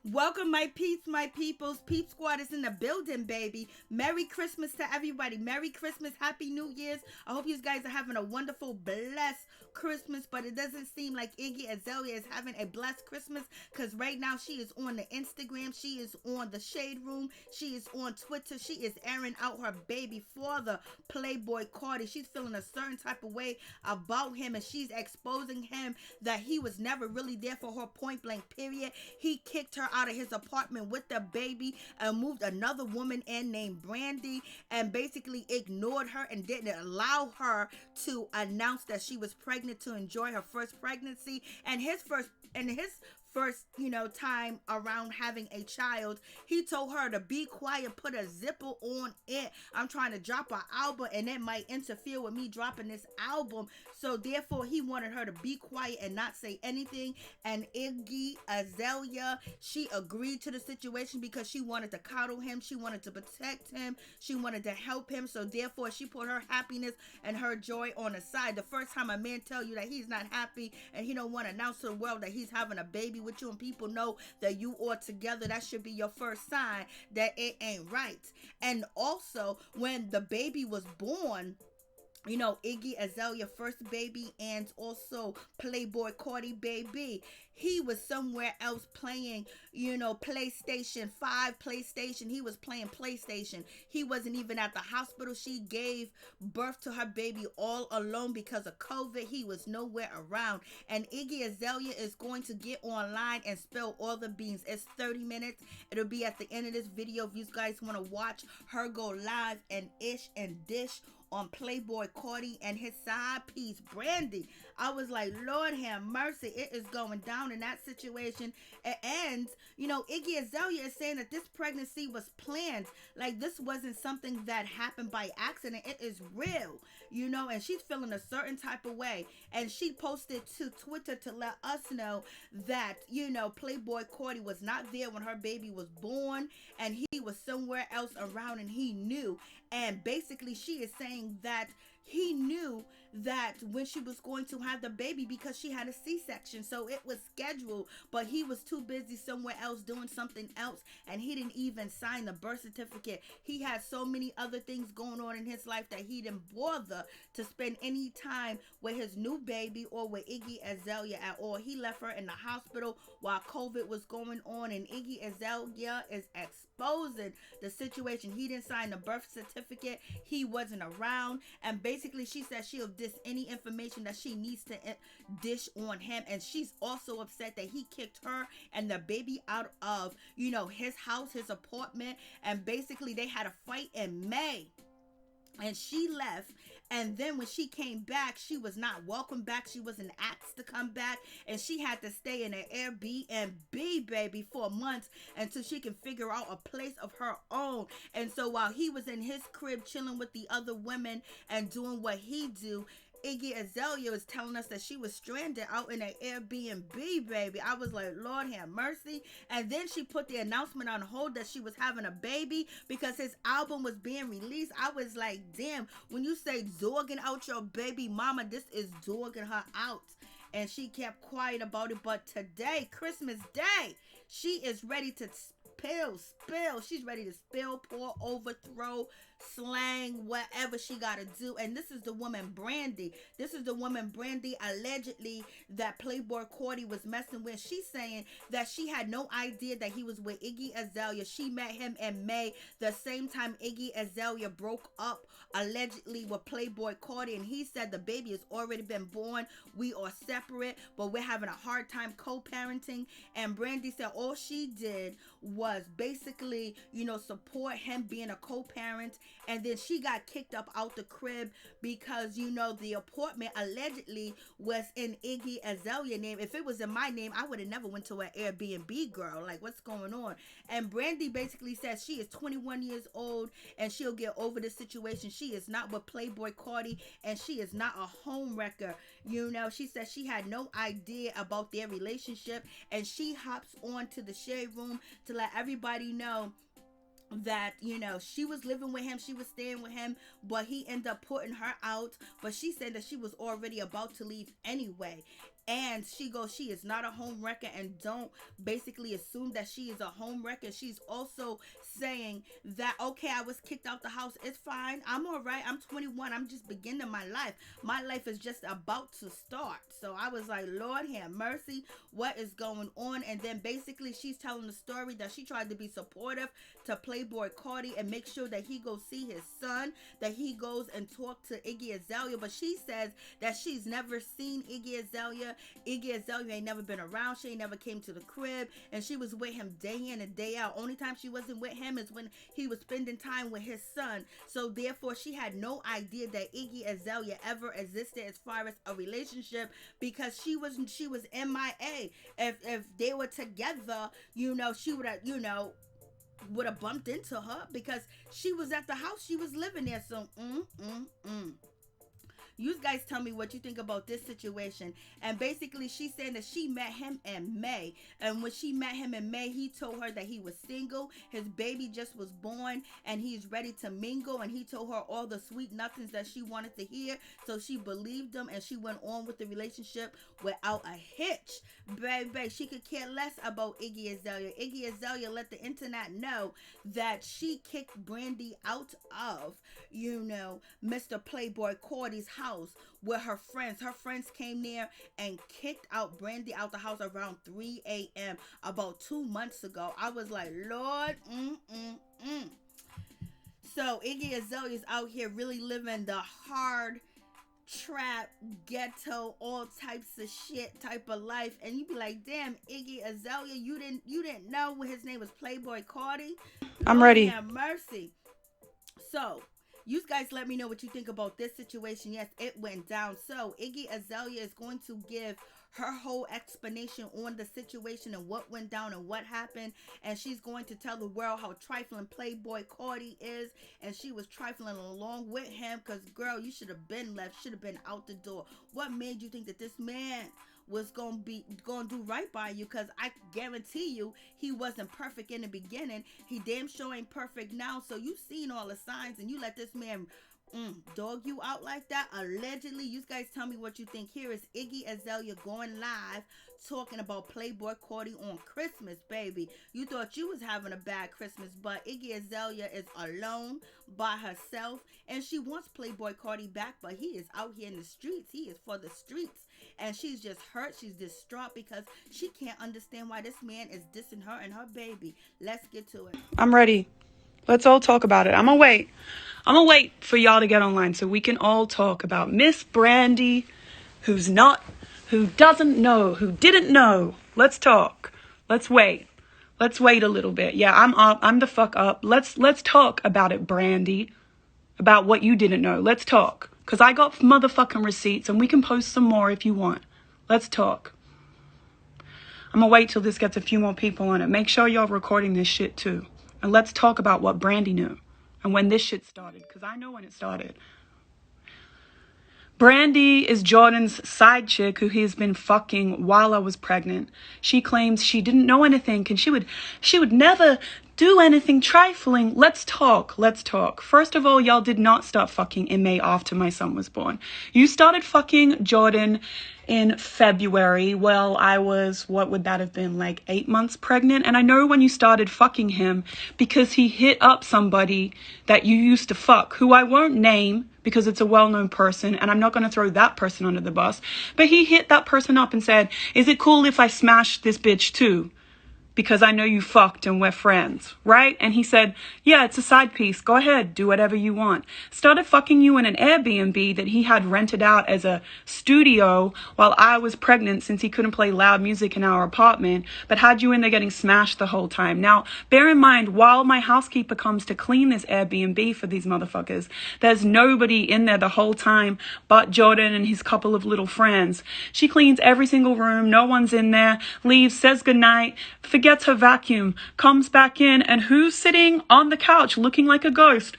Welcome, my peeps, my peoples. Peep Squad is in the building, baby. Merry Christmas to everybody. Merry Christmas. Happy New Year's. I hope you guys are having a wonderful, blessed Christmas, but it doesn't seem like Iggy Azalea is having a blessed Christmas because right now she is on the Instagram. She is on the Shade Room. She is on Twitter. She is airing out her baby father, Playboi Carti. She's feeling a certain type of way about him, and she's exposing him that he was never really there for her, point blank, period. He kicked her out of his apartment with the baby and moved another woman in named Brandy and basically ignored her and didn't allow her to announce that she was pregnant to enjoy her first pregnancy and his first time around having a child. He told her to be quiet, put a zipper on it. I'm trying to drop an album and it might interfere with me dropping this album. So therefore he wanted her to be quiet and not say anything. And Iggy Azalea, she agreed to the situation because she wanted to coddle him. She wanted to protect him. She wanted to help him. So therefore she put her happiness and her joy on the side. The first time a man tell you that he's not happy and he don't want to announce to the world that he's having a baby with you and people know that you are together, that should be your first sign that it ain't right. And also when the baby was born, Iggy Azalea first baby and also Playboi Carti baby, he was somewhere else playing, PlayStation 5, PlayStation. He was playing PlayStation. He wasn't even at the hospital. She gave birth to her baby all alone because of COVID. He was nowhere around. And Iggy Azalea is going to get online and spill all the beans. It's 30 minutes. It'll be at the end of this video if you guys want to watch her go live and ish and dish on Playboi Carti and his side piece Brandy. I was like, Lord have mercy, it is going down in that situation. And Iggy Azalea is saying that this pregnancy was planned. Like, this wasn't something that happened by accident. It is real, and she's feeling a certain type of way. And she posted to Twitter to let us know that, Playboi Carti was not there when her baby was born and he was somewhere else around and he knew. And basically she is saying that he knew that when she was going to have the baby because she had a C-section, so it was scheduled, but he was too busy somewhere else doing something else and he didn't even sign the birth certificate. He had so many other things going on in his life that he didn't bother to spend any time with his new baby or with Iggy Azalea at all. He left her in the hospital while COVID was going on, and Iggy Azalea is exposing the situation. He didn't sign the birth certificate. He wasn't around, and basically she said she'll dish any information that she needs to dish on him. And she's also upset that he kicked her and the baby out of his house, his apartment, and basically they had a fight in May. And she left, and then when she came back, she was not welcome back. She wasn't asked to come back, and she had to stay in an Airbnb, baby, for months until she can figure out a place of her own. And so while he was in his crib chilling with the other women and doing what he do, Iggy Azalea was telling us that she was stranded out in an Airbnb, baby. I was like, Lord have mercy. And then she put the announcement on hold that she was having a baby because his album was being released. I was like, damn, when you say dogging out your baby mama, this is dogging her out. And she kept quiet about it. But today, Christmas Day, she is ready to spill. She's ready to spill, pour, overthrow, slang, whatever she gotta do. And this is the woman Brandy. This is the woman Brandy allegedly that Playboi Carti was messing with. She's saying that she had no idea that he was with Iggy Azalea. She met him in May, the same time Iggy Azalea broke up allegedly with Playboi Carti, and he said the baby has already been born. We are separate, but we're having a hard time co-parenting. And Brandy said all she did was basically, support him being a co-parent. And then she got kicked up out the crib because, the apartment allegedly was in Iggy Azalea name. If it was in my name, I would have never went to an Airbnb, girl. Like, what's going on? And Brandy basically says she is 21 years old and she'll get over the situation. She is not with Playboi Carti and she is not a home wrecker. She said she had no idea about their relationship, and she hops on to the Shade Room to let everybody know that she was living with him, she was staying with him, but he ended up putting her out. But she said that she was already about to leave anyway. And she goes, she is not a home wrecker, and don't basically assume that she is a home wrecker. She's also saying that, okay, I was kicked out the house, it's fine, I'm all right, I'm 21, I'm just beginning my life is just about to start. So I was like, Lord have mercy, what is going on? And then basically she's telling the story that she tried to be supportive to Playboi Carti and make sure that he goes see his son, that he goes and talk to Iggy Azalea. But she says that she's never seen Iggy Azalea. Iggy Azalea ain't never been around. She ain't never came to the crib, and she was with him day in and day out. Only time she wasn't with him is when he was spending time with his son. So therefore she had no idea that Iggy Azalea ever existed as far as a relationship, because she was MIA. If they were together, she would have, would have bumped into her, because she was at the house, she was living there. So you guys tell me what you think about this situation. And basically she's saying that she met him in May, and when she met him in May, he told her that he was single, his baby just was born, and he's ready to mingle, and he told her all the sweet nothings that she wanted to hear. So she believed him, and she went on with the relationship without a hitch. Baby, she could care less about Iggy Azalea. Iggy Azalea let the internet know that she kicked Brandy out of, Mr. Playboi Carti's house with her friends. Her friends came there and kicked out Brandy out the house around 3 a.m. about 2 months ago. I was like, Lord, So Iggy Azalea is out here really living the hard trap, ghetto, all types of shit type of life, and you be like, damn, Iggy Azalea, you didn't know when his name was Playboi Carti? I'm ready. Have mercy. So you guys let me know what you think about this situation. Yes, it went down. So Iggy Azalea is going to give her whole explanation on the situation and what went down and what happened, and she's going to tell the world how trifling Playboi Carti is, and she was trifling along with him, because girl, you should have been left, should have been out the door. What made you think that this man was gonna do right by you? Because I guarantee you he wasn't perfect in the beginning. He damn sure ain't perfect now. So you seen all the signs, and you let this man dog you out like that, allegedly. You guys tell me what you think. Here is Iggy Azalea going live talking about Playboi Carti on Christmas, baby. You thought you was having a bad Christmas, but Iggy Azalea is alone by herself, and she wants Playboi Carti back, but he is out here in the streets. He is for the streets, and she's just hurt. She's distraught because she can't understand why this man is dissing her and her baby. Let's get to it. I'm ready. Let's all talk about it. I'm gonna wait for y'all to get online so we can all talk about Miss Brandy, who doesn't know, who didn't know. Let's talk. Let's wait a little bit. Yeah, I'm up. I'm the fuck up. Let's talk about it, Brandy. About what you didn't know. Let's talk. Because I got motherfucking receipts, and we can post some more if you want. Let's talk. I'm gonna wait till this gets a few more people on it. Make sure y'all recording this shit too. And let's talk about what Brandy knew and when this shit started, because I know when it started. Brandy is Jordan's side chick who he's been fucking while I was pregnant. She claims she didn't know anything, and she would never do anything trifling. Let's talk. First of all, y'all did not start fucking in May after my son was born. You started fucking Jordan in February. Well, I was, what would that have been, like 8 months pregnant? And I know when you started fucking him because he hit up somebody that you used to fuck, who I won't name because it's a well-known person, and I'm not going to throw that person under the bus. But he hit that person up and said, is it cool if I smash this bitch too? Because I know you fucked and we're friends, right? And he said, yeah, it's a side piece. Go ahead, do whatever you want. Started fucking you in an Airbnb that he had rented out as a studio while I was pregnant, since he couldn't play loud music in our apartment, but had you in there getting smashed the whole time. Now, bear in mind, while my housekeeper comes to clean this Airbnb for these motherfuckers, there's nobody in there the whole time but Jordan and his couple of little friends. She cleans every single room. No one's in there. Leaves, says goodnight, gets her vacuum, comes back in, and who's sitting on the couch looking like a ghost?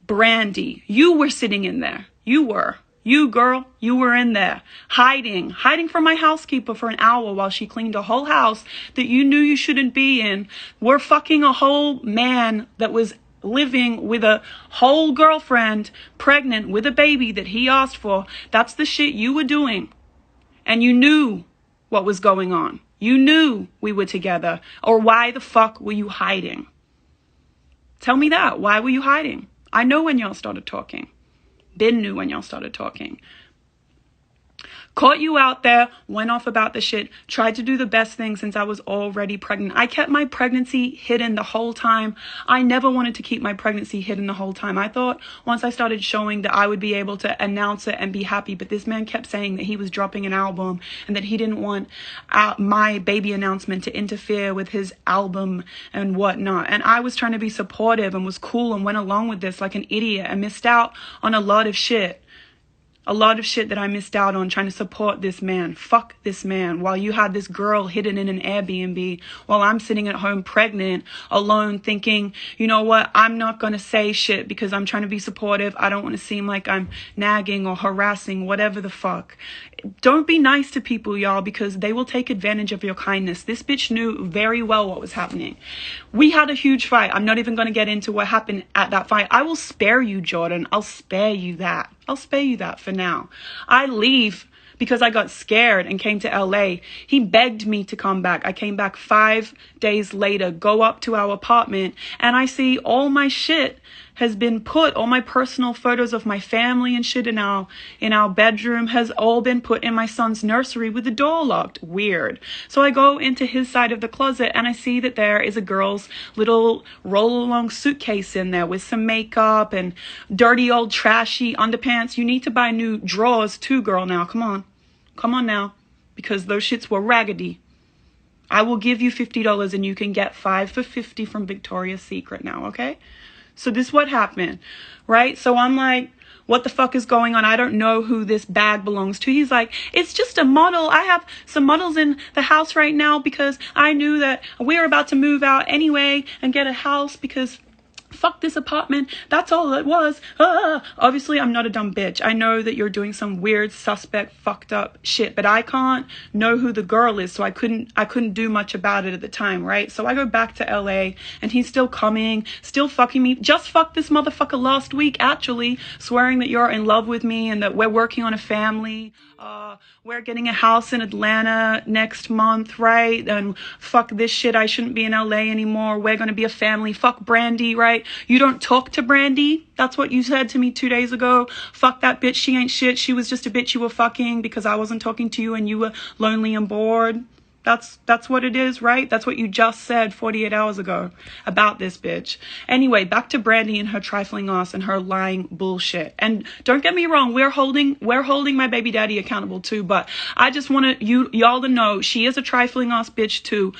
Brandy. You were sitting in there. You were. You, girl, you were in there, hiding from my housekeeper for an hour while she cleaned a whole house that you knew you shouldn't be in. We're fucking a whole man that was living with a whole girlfriend, pregnant with a baby that he asked for. That's the shit you were doing. And you knew what was going on. You knew we were together. Or why the fuck were you hiding? Tell me that. Why were you hiding? I know when y'all started talking. Ben knew when y'all started talking. Caught you out there, went off about the shit, tried to do the best thing since I was already pregnant. I kept my pregnancy hidden the whole time. I never wanted to keep my pregnancy hidden the whole time. I thought once I started showing that I would be able to announce it and be happy. But this man kept saying that he was dropping an album and that he didn't want my baby announcement to interfere with his album and whatnot. And I was trying to be supportive and was cool and went along with this like an idiot and missed out on a lot of shit. A lot of shit that I missed out on trying to support this man. Fuck this man. While you had this girl hidden in an Airbnb, while I'm sitting at home pregnant, alone, thinking, you know what, I'm not going to say shit because I'm trying to be supportive. I don't want to seem like I'm nagging or harassing, whatever the fuck. Don't be nice to people, y'all, because they will take advantage of your kindness. This bitch knew very well what was happening. We had a huge fight. I'm not even going to get into what happened at that fight. I will spare you, Jordan. I'll spare you that. I'll spare you that for now. I leave because I got scared and came to LA. He begged me to come back. I came back 5 days later, go up to our apartment, and I see all my shit has been put, all my personal photos of my family and shit in our bedroom has all been put in my son's nursery with the door locked. Weird. So I go into his side of the closet and I see that there is a girl's little roll-along suitcase in there with some makeup and dirty old trashy underpants. You need to buy new drawers too, girl, now. Come on. Come on now. Because those shits were raggedy. I will give you $50 and you can get 5 for $50 from Victoria's Secret now, okay? So this is what happened, right? So I'm like, what the fuck is going on? I don't know who this bag belongs to. He's like, it's just a model. I have some models in the house right now because I knew that we were about to move out anyway and get a house because fuck this apartment. That's all it was. Obviously, I'm not a dumb bitch. I know that you're doing some weird, suspect, fucked up shit, but I can't know who the girl is, so I couldn't do much about it at the time, right? So I go back to LA, and he's still coming, still fucking me. Just fucked this motherfucker last week, actually, swearing that you're in love with me and that we're working on a family. We're getting a house in Atlanta next month, right? And fuck this shit. I shouldn't be in LA anymore. We're going to be a family. Fuck Brandy, right? You don't talk to Brandy. That's what you said to me 2 days ago. Fuck that bitch. She ain't shit. She was just a bitch you were fucking because I wasn't talking to you and you were lonely and bored. That's what it is, right? That's what you just said 48 hours ago about this bitch. Anyway, back to Brandy and her trifling ass and her lying bullshit. And don't get me wrong, we're holding my baby daddy accountable too, but I just want y'all to know she is a trifling ass bitch too.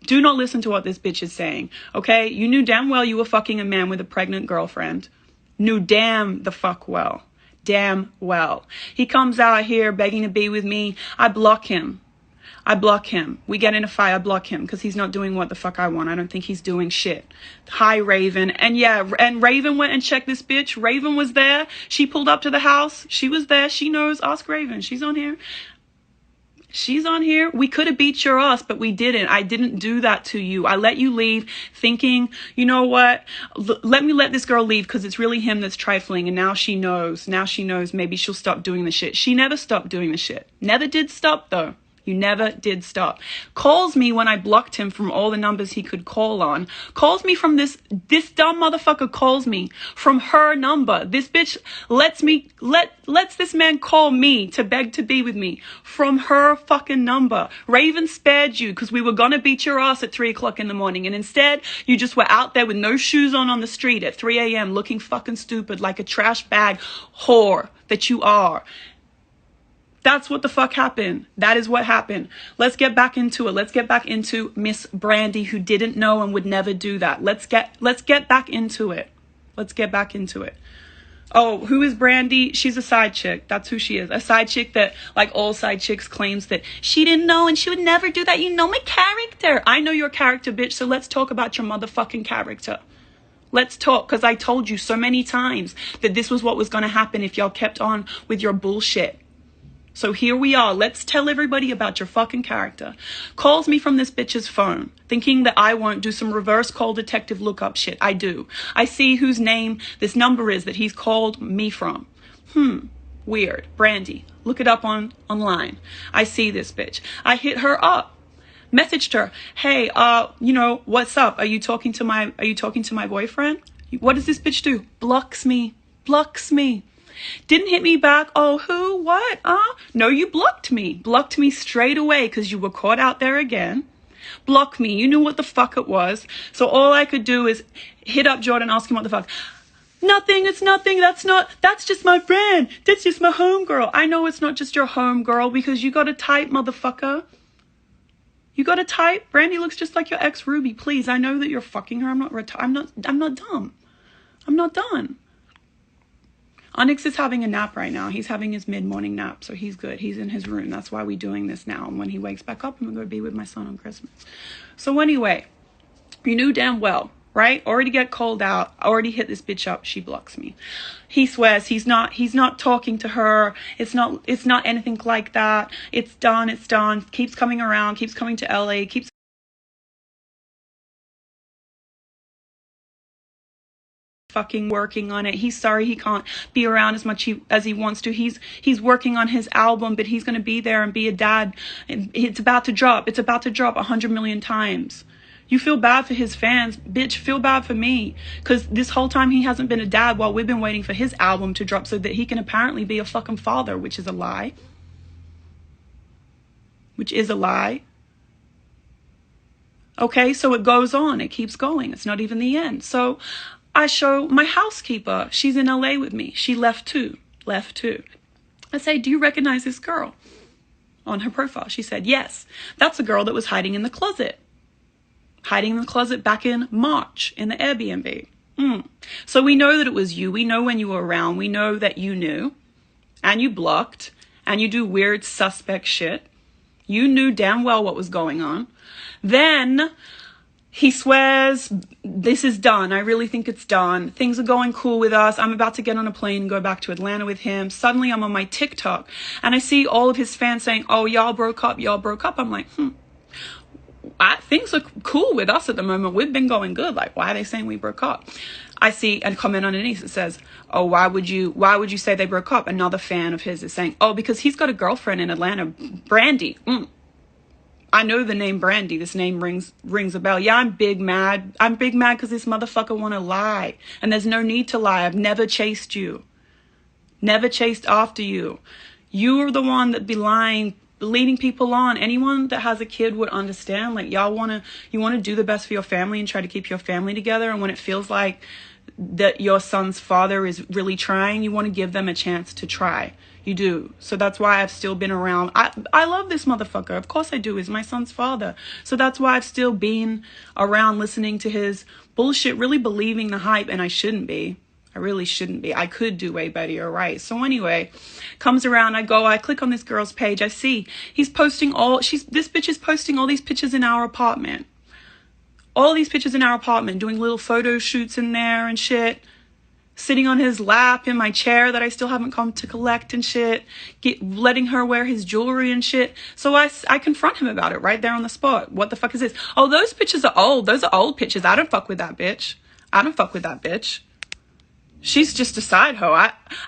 Do not listen to what this bitch is saying, okay? You knew damn well you were fucking a man with a pregnant girlfriend. Knew damn the fuck well. Damn well. He comes out here begging to be with me. I block him. We get in a fight. I block him because he's not doing what the fuck I want. I don't think he's doing shit. Hi, Raven. And yeah, and Raven went and checked this bitch. Raven was there. She pulled up to the house. She was there. She knows. Ask Raven. She's on here. She's on here. We could have beat your ass, but we didn't. I didn't do that to you. I let you leave thinking, you know what? Let me let this girl leave because it's really him that's trifling. And now she knows. Now she knows maybe she'll stop doing the shit. She never stopped doing the shit. Never did stop though. You never did stop. Calls me when I blocked him from all the numbers he could call on. Calls me from this dumb motherfucker calls me from her number. This bitch lets this man call me to beg to be with me from her fucking number. Raven spared you because we were gonna beat your ass at 3 o'clock in the morning. And instead, you just were out there with no shoes on the street at 3 a.m. looking fucking stupid like a trash bag whore that you are. That's what the fuck happened. That is what happened. Let's get back into it. Let's get back into Miss Brandy, who didn't know and would never do that. Let's get back into it. Let's get back into it. Oh, who is Brandy? She's a side chick. That's who she is. A side chick that, like all side chicks, claims that she didn't know and she would never do that. You know my character. I know your character, bitch. So let's talk about your motherfucking character. Let's talk, because I told you so many times that this was what was going to happen if y'all kept on with your bullshit. So here we are. Let's tell everybody about your fucking character. Calls me from this bitch's phone, thinking that I won't do some reverse call detective lookup shit. I do. I see whose name this number is that he's called me from. Weird. Brandy. Look it up online. I see this bitch. I hit her up. Messaged her. Hey, what's up? Are you talking to my boyfriend? What does this bitch do? Blocks me. Blocks me. Didn't hit me back. Oh, who? What? No, you blocked me. Blocked me straight away because you were caught out there again. Block me. You knew what the fuck it was. So all I could do is hit up Jordan, ask him what the fuck. Nothing, it's nothing. That's just my friend. That's just my homegirl. I know it's not just your homegirl because you got a type, motherfucker. You got a type. Brandy looks just like your ex Ruby. Please, I know that you're fucking her. I'm not dumb. I'm not done. Onyx is having a nap right now. He's having his mid-morning nap, so he's good. He's in his room. That's why we're doing this now. And when he wakes back up, I'm going to go be with my son on Christmas. So anyway, you knew damn well, right? Already get called out. Already hit this bitch up. She blocks me. He swears he's not talking to her. It's not anything like that. It's done. It's done. Keeps coming around. Keeps coming to LA. Keeps fucking working on it. He's sorry he can't be around as much as he wants to. He's working on his album, but he's going to be there and be a dad. And it's about to drop. It's about to drop 100 million times. You feel bad for his fans. Bitch, feel bad for me. Because this whole time he hasn't been a dad while we've been waiting for his album to drop so that he can apparently be a fucking father, which is a lie. Which is a lie. Okay, so it goes on. It keeps going. It's not even the end. So I show my housekeeper. She's in LA with me. She left too. I say, do you recognize this girl? On her profile. She said, yes. That's a girl that was hiding in the closet. Hiding in the closet back in March in the Airbnb. So we know that it was you. We know when you were around. We know that you knew. And you blocked. And you do weird suspect shit. You knew damn well what was going on. Then he swears, this is done. I really think it's done. Things are going cool with us. I'm about to get on a plane and go back to Atlanta with him. Suddenly I'm on my TikTok and I see all of his fans saying, oh, y'all broke up. I'm like, things are cool with us at the moment. We've been going good. Like, why are they saying we broke up? I see a comment underneath that says, oh, why would you say they broke up? Another fan of his is saying, oh, because he's got a girlfriend in Atlanta, Brandy. I know the name Brandy. This name rings a bell. Yeah, I'm big mad. I'm big mad because this motherfucker want to lie. And there's no need to lie. I've never chased you. Never chased after you. You are the one that be lying, leading people on. Anyone that has a kid would understand. Like, you want to do the best for your family and try to keep your family together. And when it feels like that your son's father is really trying, you want to give them a chance to try. You do. So that's why I've still been around. I love this motherfucker. Of course I do. He's my son's father. So that's why I've still been around listening to his bullshit, really believing the hype. And I shouldn't be. I really shouldn't be. I could do way better. You're right. So anyway, comes around. I click on this girl's page. I see he's posting this bitch is posting all these pictures in our apartment. All these pictures in our apartment, doing little photo shoots in there and shit. Sitting on his lap in my chair that I still haven't come to collect and shit. Letting her wear his jewelry and shit. So I confront him about it right there on the spot. What the fuck is this? Oh, those pictures are old. Those are old pictures. I don't fuck with that bitch. She's just a side hoe.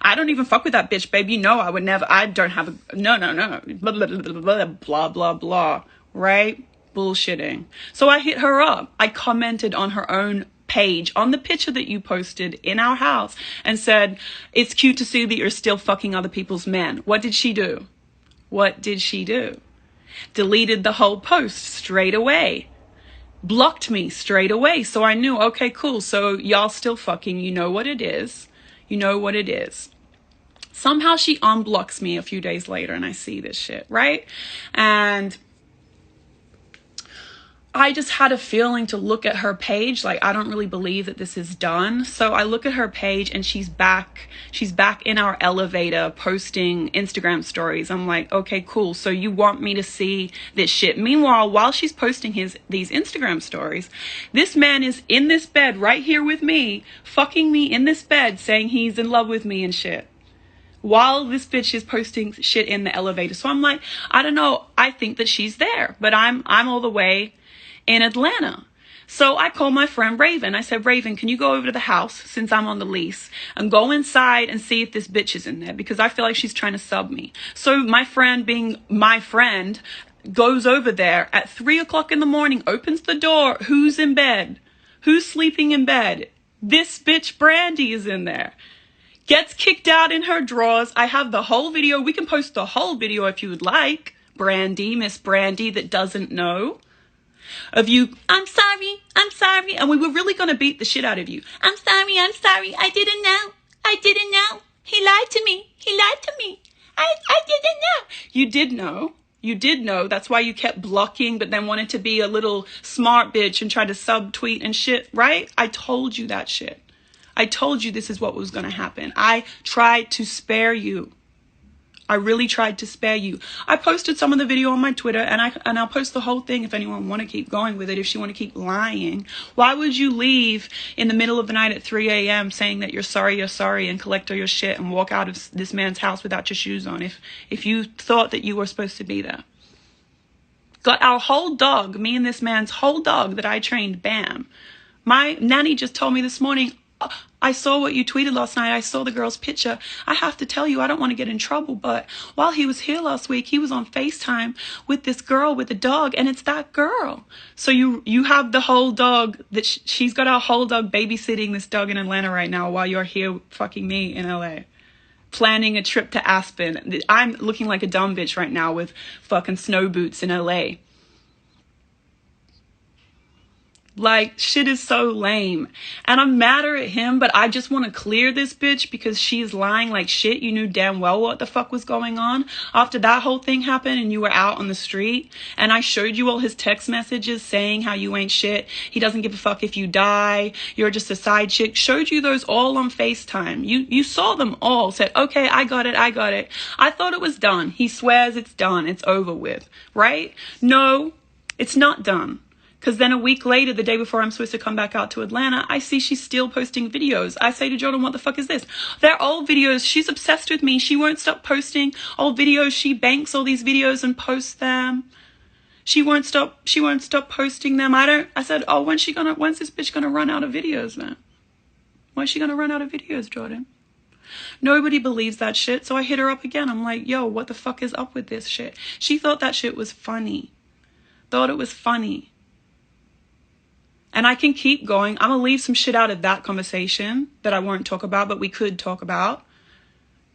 I don't even fuck with that bitch, babe. You know I would never. I don't have a... No. Blah, blah, blah, blah, blah, blah. Right? Bullshitting. So I hit her up. I commented on her own page on the picture that you posted in our house and said, it's cute to see that you're still fucking other people's men. What did she do? Deleted the whole post straight away. Blocked me straight away. So I knew, okay, cool. So y'all still fucking, you know what it is. Somehow she unblocks me a few days later and I see this shit, right? And I just had a feeling to look at her page. Like, I don't really believe that this is done. So I look at her page and she's back in our elevator posting Instagram stories. I'm like, okay, cool. So you want me to see this shit. Meanwhile, while she's posting these Instagram stories, this man is in this bed right here with me, fucking me in this bed, saying he's in love with me and shit. While this bitch is posting shit in the elevator. So I'm like, I don't know. I think that she's there, but I'm all the way in Atlanta. So I called my friend Raven. I said, Raven, can you go over to the house since I'm on the lease and go inside and see if this bitch is in there? Because I feel like she's trying to sub me. So my friend, being my friend, goes over there at 3 o'clock in the morning, opens the door. Who's in bed? Who's sleeping in bed? This bitch Brandy is in there. Gets kicked out in her drawers. I have the whole video. We can post the whole video if you would like. Brandy, Miss Brandy that doesn't know. Of you, I'm sorry, and we were really going to beat the shit out of you. I'm sorry, I didn't know. He lied to me, I didn't know. You did know, that's why you kept blocking, but then wanted to be a little smart bitch and tried to subtweet and shit, right? I told you that shit. I told you this is what was going to happen. I tried to spare you. I really tried to spare you. I posted some of the video on my Twitter, and I'll post the whole thing if anyone want to keep going with it, if she want to keep lying. Why would you leave in the middle of the night at 3 a.m. saying that you're sorry, and collect all your shit and walk out of this man's house without your shoes on if you thought that you were supposed to be there? Got our whole dog, me and this man's whole dog that I trained, bam. My nanny just told me this morning, I saw what you tweeted last night. I saw the girl's picture. I have to tell you, I don't want to get in trouble, but while he was here last week, he was on FaceTime with this girl with a dog, and it's that girl. So you have the whole dog, that she's got our whole dog babysitting this dog in Atlanta right now while you're here fucking me in LA. Planning a trip to Aspen. I'm looking like a dumb bitch right now with fucking snow boots in LA. Like, shit is so lame. And I'm madder at him, but I just want to clear this bitch because she's lying like shit. You knew damn well what the fuck was going on after that whole thing happened and you were out on the street. And I showed you all his text messages saying how you ain't shit. He doesn't give a fuck if you die. You're just a side chick. Showed you those all on FaceTime. You saw them all. Said, okay, I got it. I thought it was done. He swears it's done. It's over with. Right? No, it's not done. Because then a week later, the day before I'm supposed to come back out to Atlanta, I see she's still posting videos. I say to Jordan, what the fuck is this? They're old videos. She's obsessed with me. She won't stop posting old videos. She banks all these videos and posts them. She won't stop posting them. I said, oh, when's this bitch gonna run out of videos, man? When's she gonna run out of videos, Jordan? Nobody believes that shit. So I hit her up again. I'm like, yo, what the fuck is up with this shit? She thought that shit was funny. Thought it was funny. And I can keep going. I'm going to leave some shit out of that conversation that I won't talk about, but we could talk about.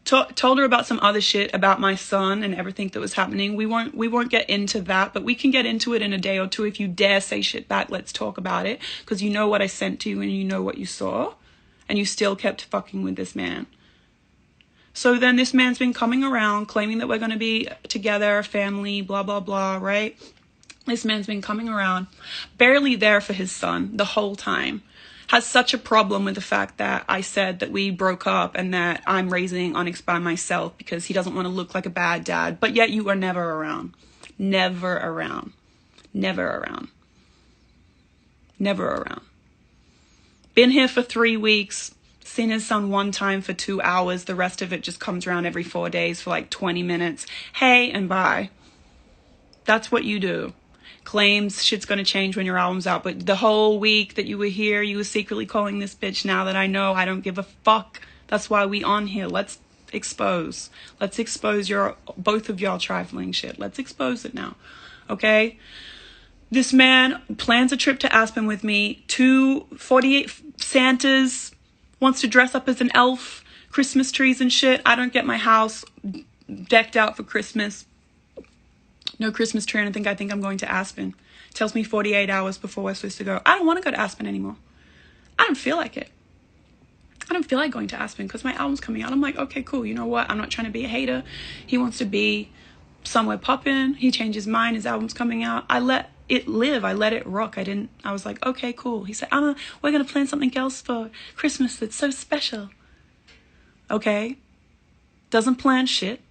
Told her about some other shit about my son and everything that was happening. We won't get into that, but we can get into it in a day or two. If you dare say shit back, let's talk about it. Because you know what I sent to you and you know what you saw. And you still kept fucking with this man. So then this man's been coming around claiming that we're going to be together, family, blah, blah, blah, right? This man's been coming around, barely there for his son the whole time. Has such a problem with the fact that I said that we broke up and that I'm raising Onyx by myself because he doesn't want to look like a bad dad. But yet you are never around. Never around. Never around. Never around. Been here for 3 weeks. Seen his son one time for 2 hours. The rest of it just comes around every 4 days for like 20 minutes. Hey and bye. That's what you do. Claims shit's gonna change when your album's out, but the whole week that you were here, you were secretly calling this bitch. Now that I know, I don't give a fuck. That's why we on here. Let's expose your both of y'all trifling shit. Let's expose it now. Okay? This man plans a trip to Aspen with me. 248 Santas, wants to dress up as an elf, Christmas trees and shit. I don't get my house decked out for Christmas. No Christmas tree, and I think I'm going to Aspen. Tells me 48 hours before we're supposed to go. I don't want to go to Aspen anymore. I don't feel like it. I don't feel like going to Aspen because my album's coming out. I'm like, okay, cool. You know what? I'm not trying to be a hater. He wants to be somewhere popping. He changed his mind. His album's coming out. I let it live. I let it rock. I was like, okay, cool. He said, we're going to plan something else for Christmas that's so special. Okay. Doesn't plan shit.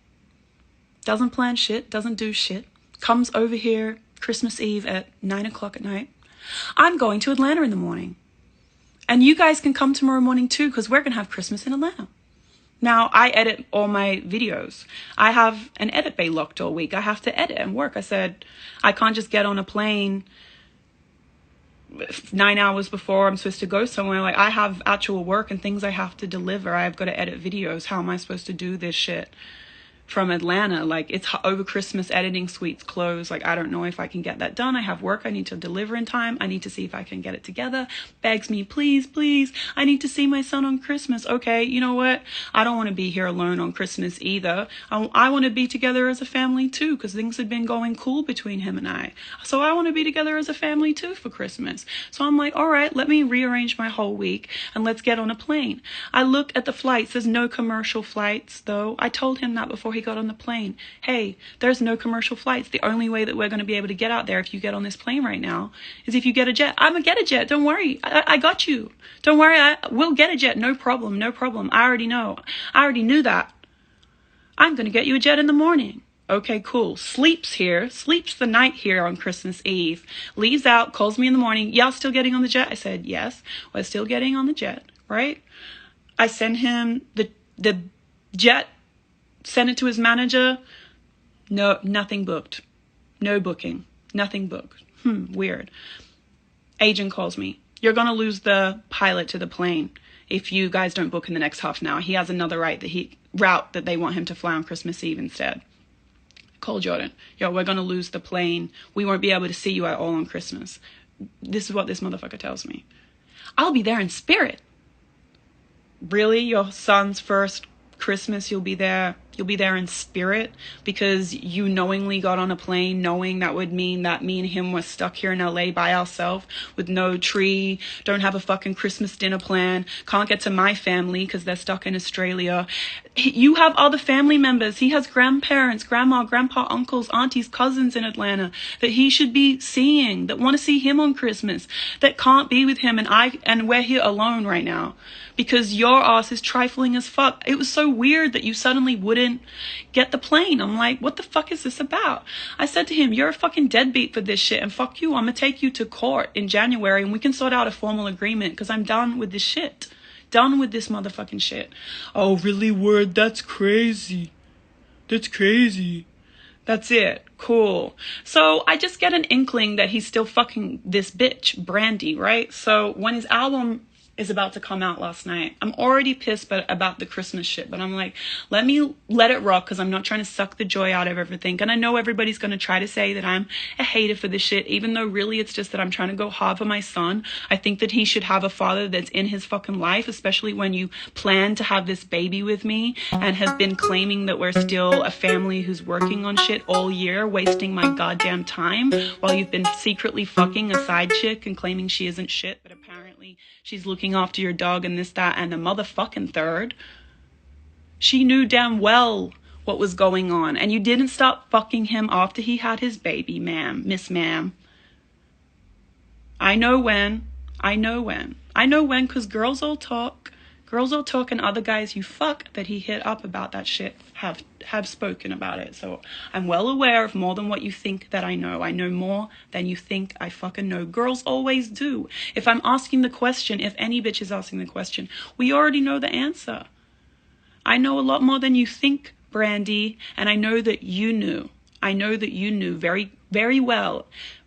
Doesn't do shit. Comes over here Christmas Eve at 9 o'clock at night. I'm going to Atlanta in the morning. And you guys can come tomorrow morning too, because we're going to have Christmas in Atlanta. Now, I edit all my videos. I have an edit bay locked all week. I have to edit and work. I said, I can't just get on a plane 9 hours before I'm supposed to go somewhere. Like, I have actual work and things I have to deliver. I've got to edit videos. How am I supposed to do this shit from Atlanta? Like, it's over Christmas, editing suites close. Like, I don't know if I can get that done. I have work I need to deliver in time. I need to see if I can get it together. Begs me, please, please, I need to see my son on Christmas. Okay, you know what? I don't want to be here alone on Christmas either. I want to be together as a family too, because things have been going cool between him and I. So I want to be together as a family too for Christmas. So I'm like, all right, let me rearrange my whole week and let's get on a plane. I look at the flights. There's no commercial flights though. I told him that before he got on the plane. Hey, there's no commercial flights. The only way that we're going to be able to get out there if you get on this plane right now is if you get a jet. I'm gonna get a jet. Don't worry. I got you. Don't worry. We'll get a jet. No problem. No problem. I already know. I already knew that. I'm going to get you a jet in the morning. Okay, cool. Sleeps the night here on Christmas Eve. Leaves out, calls me in the morning. Y'all still getting on the jet? I said, yes, we're still getting on the jet, right? I send him the jet, send it to his manager. No, nothing booked. No booking. Nothing booked. Weird. Agent calls me. You're going to lose the pilot to the plane if you guys don't book in the next half an hour. He has another route that they want him to fly on Christmas Eve instead. Call Jordan. Yo, we're going to lose the plane. We won't be able to see you at all on Christmas. This is what this motherfucker tells me. I'll be there in spirit. Really? Your son's first Christmas, you'll be there in spirit because you knowingly got on a plane knowing that would mean that me and him were stuck here in LA by ourselves with no tree, don't have a fucking Christmas dinner plan, can't get to my family because they're stuck in Australia. You have other family members. He has grandparents, grandma, grandpa, uncles, aunties, cousins in Atlanta that he should be seeing, that want to see him on Christmas, that can't be with him, and we're here alone right now because your ass is trifling as fuck. It was so weird that you suddenly wouldn't get the plane. I'm like, what the fuck is this about? I said to him, you're a fucking deadbeat for this shit, and fuck you. I'm gonna take you to court in January and we can sort out a formal agreement because I'm done with this shit. Done with this motherfucking shit. Oh, really? Word? That's crazy. That's crazy. That's it. Cool. So I just get an inkling that he's still fucking this bitch, Brandy, right? So when his album is about to come out last night, I'm already pissed about the Christmas shit, but I'm like, let me let it rock because I'm not trying to suck the joy out of everything. And I know everybody's going to try to say that I'm a hater for this shit, even though really it's just that I'm trying to go hard for my son. I think that he should have a father that's in his fucking life, especially when you plan to have this baby with me and have been claiming that we're still a family who's working on shit all year, wasting my goddamn time while you've been secretly fucking a side chick and claiming she isn't shit, but apparently she's looking after your dog and this, that, and the motherfucking third. She knew damn well what was going on. And you didn't stop fucking him after he had his baby, ma'am, Miss Ma'am. I know when because girls all talk. Girls all talk, and other guys you fuck that he hit up about that shit have spoken about it. So I'm well aware of more than what you think that I know. I know more than you think I fucking know. Girls always do. If I'm asking the question, if any bitch is asking the question, we already know the answer. I know a lot more than you think, Brandy, and I know that you knew. I know that you knew very, very well.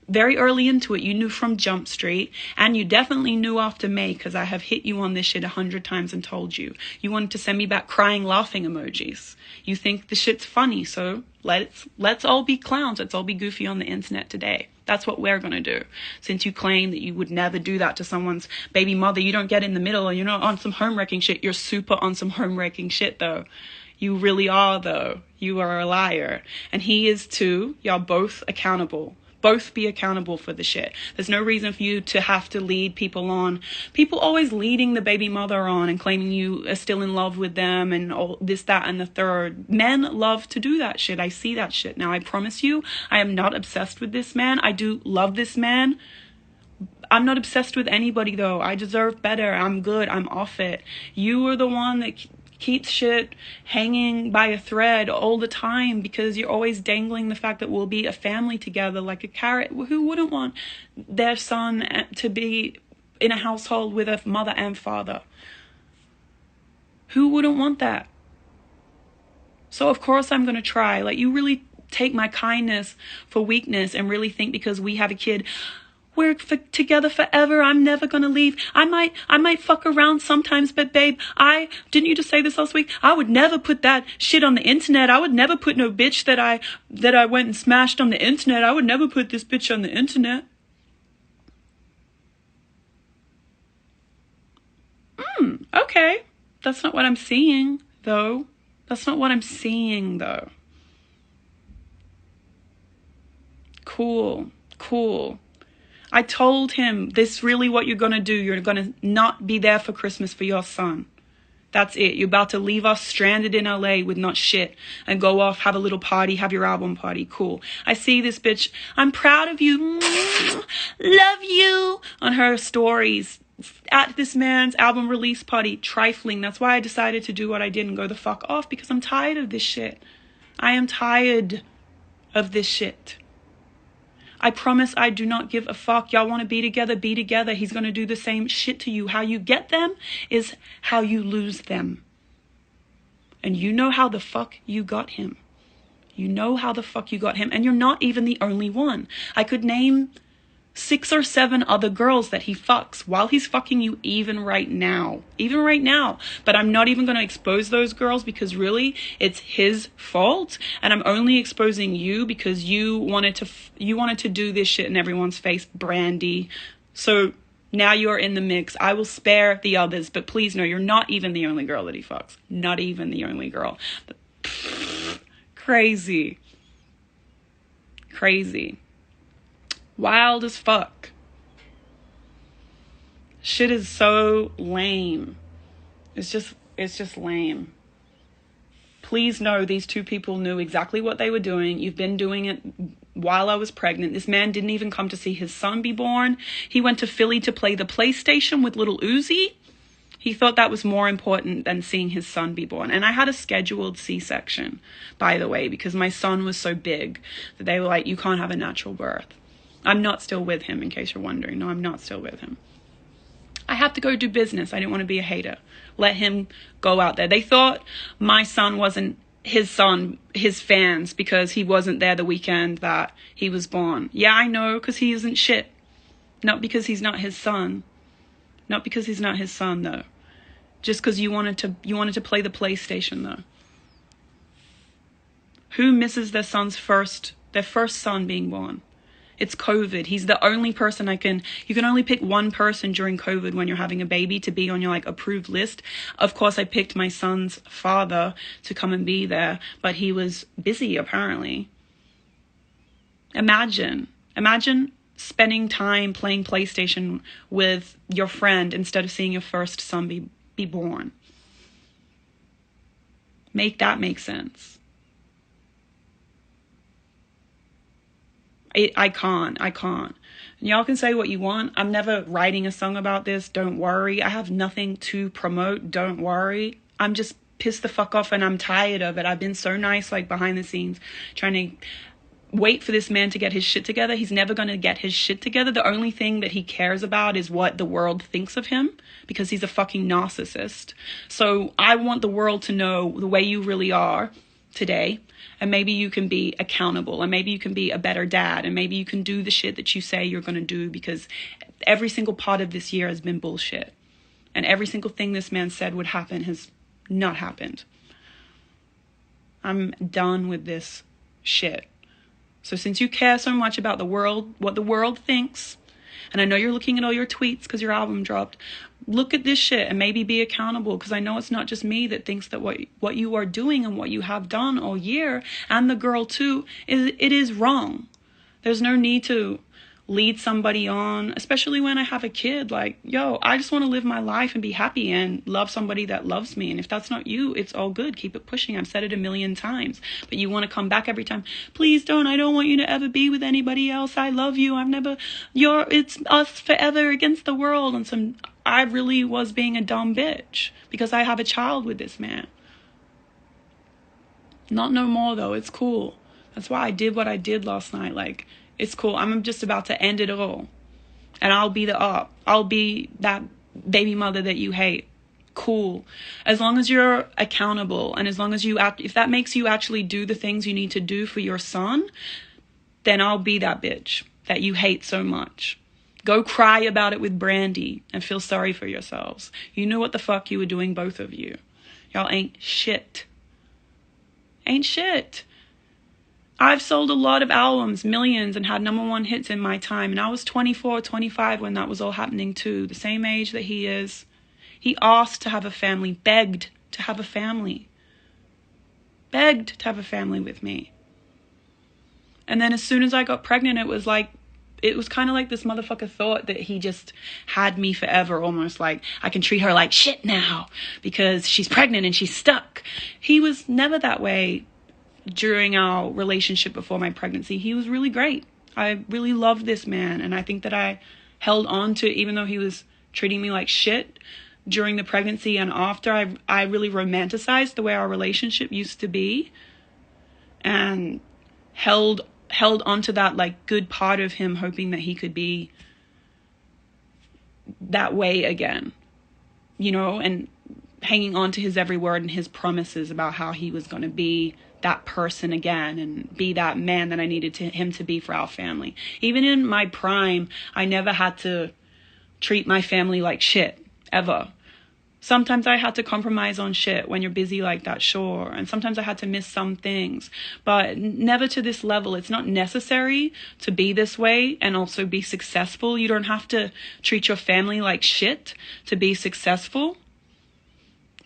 Very early into it, you knew from Jump Street, and you definitely knew after May because I have hit you on this shit 100 times and told you. You wanted to send me back crying, laughing emojis. You think the shit's funny, so let's all be clowns. Let's all be goofy on the internet today. That's what we're going to do. Since you claim that you would never do that to someone's baby mother, you don't get in the middle and you're not on some home-wrecking shit. You're super on some home-wrecking shit, though. You really are, though. You are a liar. And he is too. Y'all both accountable. Both be accountable for the shit. There's no reason for you to have to lead people on. People always leading the baby mother on and claiming you are still in love with them and all this, that, and the third. Men love to do that shit. I see that shit. Now, I promise you, I am not obsessed with this man. I do love this man. I'm not obsessed with anybody, though. I deserve better. I'm good. I'm off it. You are the one that keeps shit hanging by a thread all the time because you're always dangling the fact that we'll be a family together like a carrot. Who wouldn't want their son to be in a household with a mother and father? Who wouldn't want that? So of course I'm going to try. Like, you really take my kindness for weakness and really think because we have a kid, We're together forever. I'm never gonna leave. I might fuck around sometimes, but babe, didn't you just say this last week? I would never put that shit on the internet. I would never put no bitch that I went and smashed on the internet. I would never put this bitch on the internet. Okay. That's not what I'm seeing, though. That's not what I'm seeing, though. Cool. I told him, this really what you're going to do. You're going to not be there for Christmas for your son. That's it. You're about to leave us stranded in LA with not shit and go off, have a little party, have your album party. Cool. I see this bitch. I'm proud of you. Love you. On her stories at this man's album release party. Trifling. That's why I decided to do what I did and go the fuck off, because I'm tired of this shit. I am tired of this shit. I promise I do not give a fuck. Y'all want to be together, be together. He's going to do the same shit to you. How you get them is how you lose them. And you know how the fuck you got him. You know how the fuck you got him. And you're not even the only one. I could name 6 or 7 other girls that he fucks while he's fucking you even right now. But I'm not even going to expose those girls, because really it's his fault. And I'm only exposing you because you wanted to do this shit in everyone's face, Brandy. So now you're in the mix. I will spare the others, but please know you're not even the only girl that he fucks. Not even the only girl. But, crazy. Wild as fuck. Shit is so lame. It's just lame. Please know these 2 people knew exactly what they were doing. You've been doing it while I was pregnant. This man didn't even come to see his son be born. He went to Philly to play the PlayStation with little Uzi. He thought that was more important than seeing his son be born. And I had a scheduled C-section, by the way, because my son was so big that they were like, you can't have a natural birth. I'm not still with him, in case you're wondering. No, I'm not still with him. I had to go do business. I didn't want to be a hater. Let him go out there. They thought my son wasn't his son, his fans, because he wasn't there the weekend that he was born. Yeah, I know, because he isn't shit. Not because he's not his son. Not because he's not his son, though. Just because you wanted to play the PlayStation, though. Who misses their first son being born? It's COVID. He's the only person you can only pick one person during COVID when you're having a baby to be on your approved list. Of course, I picked my son's father to come and be there, but he was busy apparently. Imagine spending time playing PlayStation with your friend instead of seeing your first son be born. Make that make sense. I can't. And y'all can say what you want. I'm never writing a song about this. Don't worry. I have nothing to promote. Don't worry. I'm just pissed the fuck off and I'm tired of it. I've been so nice, behind the scenes, trying to wait for this man to get his shit together. He's never going to get his shit together. The only thing that he cares about is what the world thinks of him, because he's a fucking narcissist. So I want the world to know the way you really are today. And maybe you can be accountable, and maybe you can be a better dad, and maybe you can do the shit that you say you're going to do, because every single part of this year has been bullshit. And every single thing this man said would happen has not happened. I'm done with this shit. So since you care so much about the world, what the world thinks, and I know you're looking at all your tweets because your album dropped, look at this shit and maybe be accountable, because I know it's not just me that thinks that what you are doing and what you have done all year, and the girl too, it is wrong. There's no need to lead somebody on, especially when I have a kid. I just want to live my life and be happy and love somebody that loves me. And if that's not you, it's all good. Keep it pushing. I've said it a million times, but you want to come back every time. Please don't. I don't want you to ever be with anybody else. I love you. It's us forever against the world. And I really was being a dumb bitch because I have a child with this man. Not no more though. It's cool. That's why I did what I did last night. It's cool. I'm just about to end it all. And I'll be I'll be that baby mother that you hate. Cool. As long as you're accountable, and as long as if that makes you actually do the things you need to do for your son, then I'll be that bitch that you hate so much. Go cry about it with Brandy and feel sorry for yourselves. You knew what the fuck you were doing, both of you. Y'all ain't shit. Ain't shit. I've sold a lot of albums, millions, and had #1 hits in my time. And I was 24, 25 when that was all happening too. The same age that he is. He asked to have a family, begged to have a family. Begged to have a family with me. And then as soon as I got pregnant, it was kind of like this motherfucker thought that he just had me forever, almost like I can treat her like shit now because she's pregnant and she's stuck. He was never that way during our relationship before my pregnancy. He was really great. I really loved this man, and I think that I held on to, even though he was treating me like shit during the pregnancy and after, I really romanticized the way our relationship used to be and held onto that like good part of him, hoping that he could be that way again, you know, and hanging on to his every word and his promises about how he was going to be that person again and be that man that I needed him to be for our family. Even in my prime, I never had to treat my family like shit, ever. Sometimes I had to compromise on shit when you're busy like that, sure. And sometimes I had to miss some things, but never to this level. It's not necessary to be this way and also be successful. You don't have to treat your family like shit to be successful.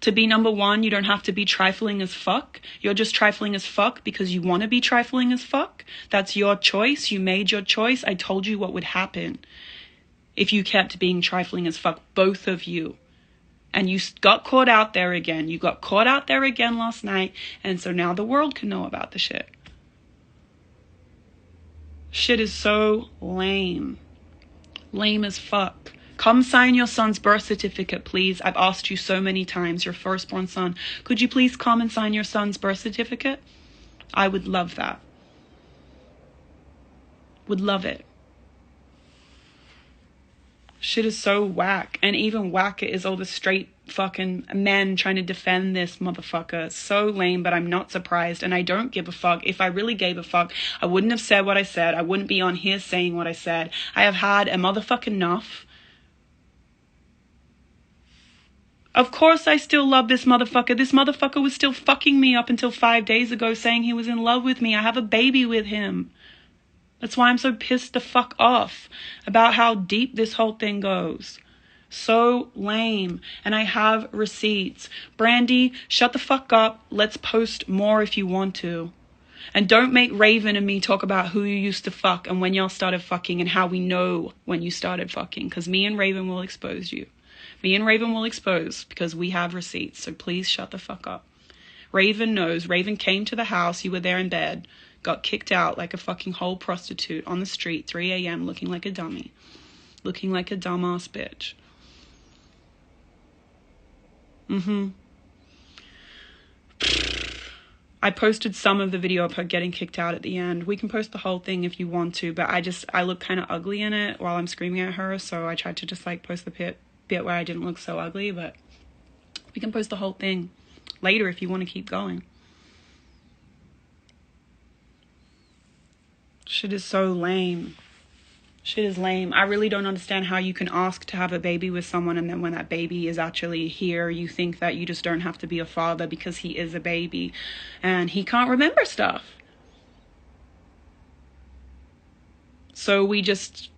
To be #1, you don't have to be trifling as fuck. You're just trifling as fuck because you want to be trifling as fuck. That's your choice. You made your choice. I told you what would happen if you kept being trifling as fuck, both of you. And you got caught out there again. You got caught out there again last night. And so now the world can know about the shit. Shit is so lame. Lame as fuck. Come sign your son's birth certificate, please. I've asked you so many times, your firstborn son. Could you please come and sign your son's birth certificate? I would love that. Would love it. Shit is so whack. And even whacker is all the straight fucking men trying to defend this motherfucker. So lame, but I'm not surprised. And I don't give a fuck. If I really gave a fuck, I wouldn't have said what I said. I wouldn't be on here saying what I said. I have had a motherfucking enough. Of course I still love this motherfucker. This motherfucker was still fucking me up until 5 days ago, saying he was in love with me. I have a baby with him. That's why I'm so pissed the fuck off about how deep this whole thing goes. So lame. And I have receipts. Brandy, shut the fuck up. Let's post more if you want to. And don't make Raven and me talk about who you used to fuck and when y'all started fucking and how we know when you started fucking. Because me and Raven will expose you. Me and Raven will expose because we have receipts. So please shut the fuck up. Raven knows. Raven came to the house. You were there in bed. Got kicked out like a fucking whole prostitute on the street, 3 a.m. looking like a dummy. Looking like a dumbass bitch. I posted some of the video of her getting kicked out at the end. We can post the whole thing if you want to, but I look kind of ugly in it while I'm screaming at her, so I tried to just like post the bit where I didn't look so ugly, but we can post the whole thing later if you want to keep going. Shit is so lame. Shit is lame. I really don't understand how you can ask to have a baby with someone and then when that baby is actually here, you think that you just don't have to be a father because he is a baby and he can't remember stuff. So we just